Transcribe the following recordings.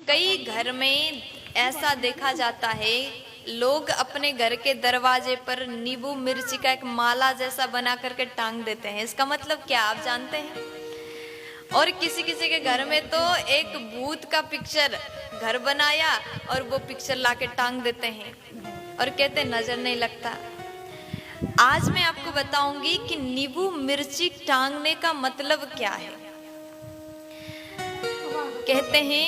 कई घर में ऐसा देखा जाता है, लोग अपने घर के दरवाजे पर नींबू मिर्ची का एक माला जैसा बना करके टांग देते हैं। इसका मतलब क्या आप जानते हैं? और किसी किसी के घर में तो एक भूत का पिक्चर घर बनाया और वो पिक्चर लाके टांग देते हैं और कहते नजर नहीं लगता। आज मैं आपको बताऊंगी कि नींबू मिर्ची टांगने का मतलब क्या है। कहते हैं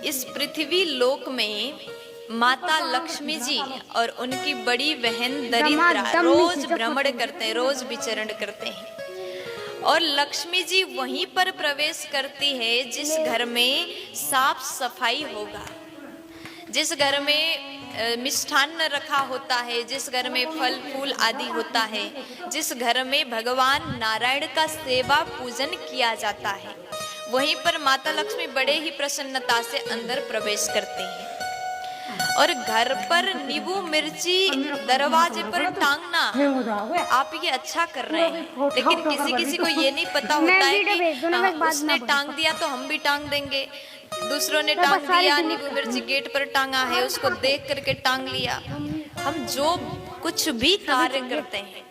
इस पृथ्वी लोक में माता लक्ष्मी जी और उनकी बड़ी बहन दरिद्रा रोज भ्रमण करते हैं, रोज विचरण करते हैं। और लक्ष्मी जी वहीं पर प्रवेश करती है जिस घर में साफ सफाई होगा, जिस घर में मिष्ठान्न रखा होता है, जिस घर में फल फूल आदि होता है, जिस घर में भगवान नारायण का सेवा पूजन किया जाता है, वहीं पर माता लक्ष्मी बड़े ही प्रसन्नता से अंदर प्रवेश करते हैं। और घर पर नींबू मिर्ची दरवाजे पर टांगना आप ये अच्छा कर रहे हैं, लेकिन किसी किसी को ये नहीं पता होता है कि उसने टांग दिया तो हम भी टांग देंगे। दूसरों ने टांग दिया, नींबू मिर्ची गेट पर टांगा है, उसको देख करके टांग लिया। हम जो कुछ भी कार्य करते हैं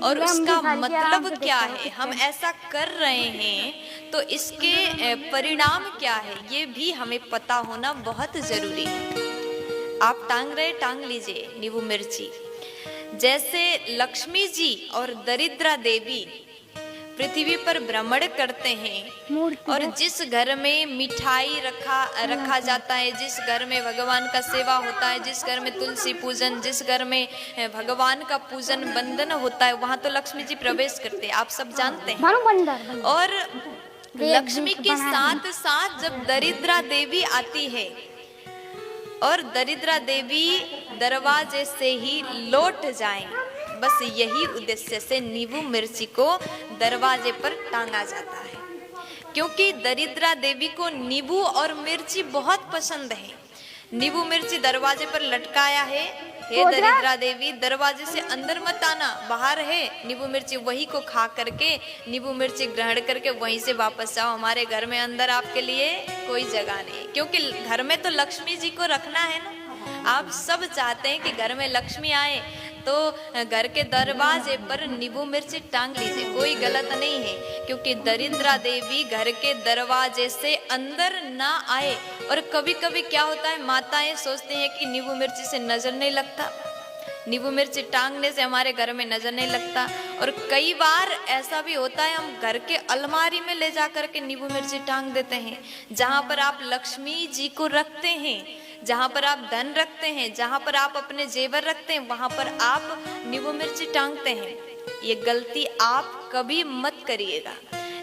और उसका मतलब क्या है, हम ऐसा कर रहे हैं तो इसके परिणाम क्या है, ये भी हमें पता होना बहुत जरूरी है। आप टांग रहे, टांग लीजिए नींबू मिर्ची। जैसे लक्ष्मी जी और दरिद्रा देवी पृथ्वी पर भ्रमण करते हैं और जिस घर में मिठाई रखा जाता है, जिस घर में भगवान का सेवा होता है, जिस घर में तुलसी पूजन, जिस घर में भगवान का पूजन बंदन होता है, वहां तो लक्ष्मी जी प्रवेश करते हैं, आप सब जानते हैं। और लक्ष्मी के साथ साथ जब दरिद्रा देवी आती है और दरिद्रा देवी दरवाजे से ही लौट जाएं, बस यही उद्देश्य से नींबू मिर्ची को दरवाजे पर टांगा जाता है, क्योंकि दरिद्रा देवी को नींबू और मिर्ची बहुत पसंद है। नींबू मिर्ची दरवाजे पर लटकाया है, हे दरिद्रा देवी दरवाजे से अंदर मत आना, बाहर है नींबू मिर्ची, वही को खा करके नींबू मिर्ची ग्रहण करके वहीं से वापस जाओ, हमारे घर में अंदर आपके लिए कोई जगह नहीं। क्योंकि घर में तो लक्ष्मी जी को रखना है ना। आप सब चाहते हैं कि घर में लक्ष्मी आए, तो घर के दरवाजे पर नींबू मिर्ची टांग लीजिए, कोई गलत नहीं है, क्योंकि दरिद्रा देवी घर के दरवाजे से अंदर ना आए। और कभी कभी क्या होता है, माताएं सोचती हैं कि नींबू मिर्ची से नजर नहीं लगता, नींबू मिर्ची टांगने से हमारे घर में नजर नहीं लगता। और कई बार ऐसा भी होता है, हम घर के अलमारी में ले जा करके नींबू मिर्ची टांग देते हैं, जहां पर आप लक्ष्मी जी को रखते हैं, जहां पर आप धन रखते हैं, जहां पर आप अपने जेवर रखते हैं, वहां पर आप नींबू मिर्ची टांगते हैं। ये गलती आप कभी मत करिएगा।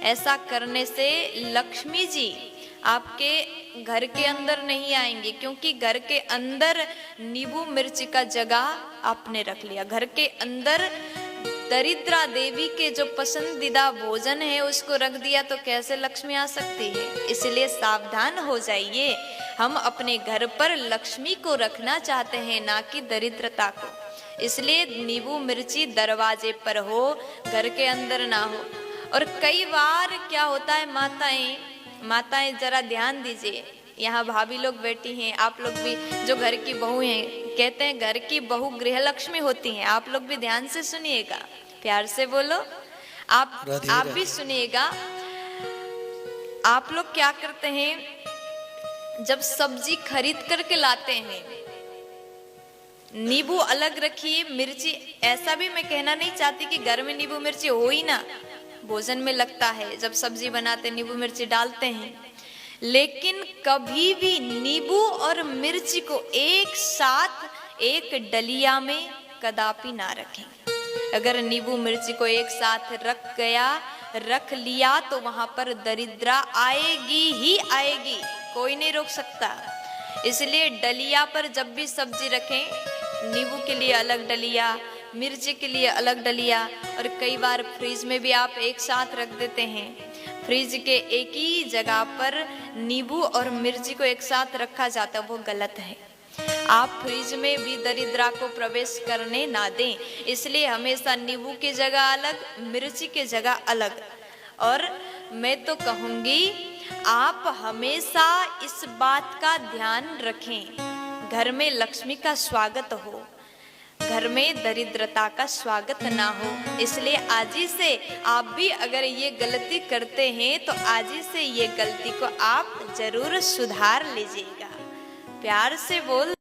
ऐसा करने से लक्ष्मी जी आपके घर के अंदर नहीं आएंगे, क्योंकि घर के अंदर नींबू मिर्ची का जगह आपने रख लिया। घर के अंदर दरिद्रा देवी के जो पसंदीदा भोजन है उसको रख दिया तो कैसे लक्ष्मी आ सकती है। इसलिए सावधान हो जाइए। हम अपने घर पर लक्ष्मी को रखना चाहते हैं, ना कि दरिद्रता को। इसलिए नींबू मिर्ची दरवाजे पर हो, घर के अंदर ना हो। और कई बार क्या होता है, माताएं जरा ध्यान दीजिए, यहाँ भाभी लोग बैठी हैं, आप लोग भी जो घर की बहू हैं, कहते हैं घर की बहू गृह लक्ष्मी होती हैं। आप लोग भी ध्यान से सुनिएगा, प्यार से बोलो, आप भी सुनिएगा। आप लोग क्या करते हैं, जब सब्जी खरीद करके लाते हैं, नींबू अलग रखिए, मिर्ची, ऐसा भी मैं कहना नहीं चाहती कि घर में नींबू मिर्ची हो ही ना, भोजन में लगता है, जब सब्जी बनाते नींबू मिर्ची डालते हैं, लेकिन कभी भी नींबू और मिर्ची को एक साथ एक डलिया में कदापि ना रखें। अगर नींबू मिर्ची को एक साथ रख लिया तो वहां पर दरिद्रा आएगी ही आएगी, कोई नहीं रोक सकता। इसलिए डलिया पर जब भी सब्जी रखें, नींबू के लिए अलग डलिया, मिर्ची के लिए अलग डलिया। और कई बार फ्रिज में भी आप एक साथ रख देते हैं, फ्रिज के एक ही जगह पर नींबू और मिर्ची को एक साथ रखा जाता है, वो गलत है। आप फ्रिज में भी दरिद्रा को प्रवेश करने ना दें। इसलिए हमेशा नींबू की जगह अलग, मिर्ची की जगह अलग। और मैं तो कहूँगी आप हमेशा इस बात का ध्यान रखें, घर में लक्ष्मी का स्वागत हो, घर में दरिद्रता का स्वागत ना हो। इसलिए आज ही से आप भी अगर ये गलती करते हैं तो आज ही से ये गलती को आप जरूर सुधार लीजिएगा। प्यार से बोल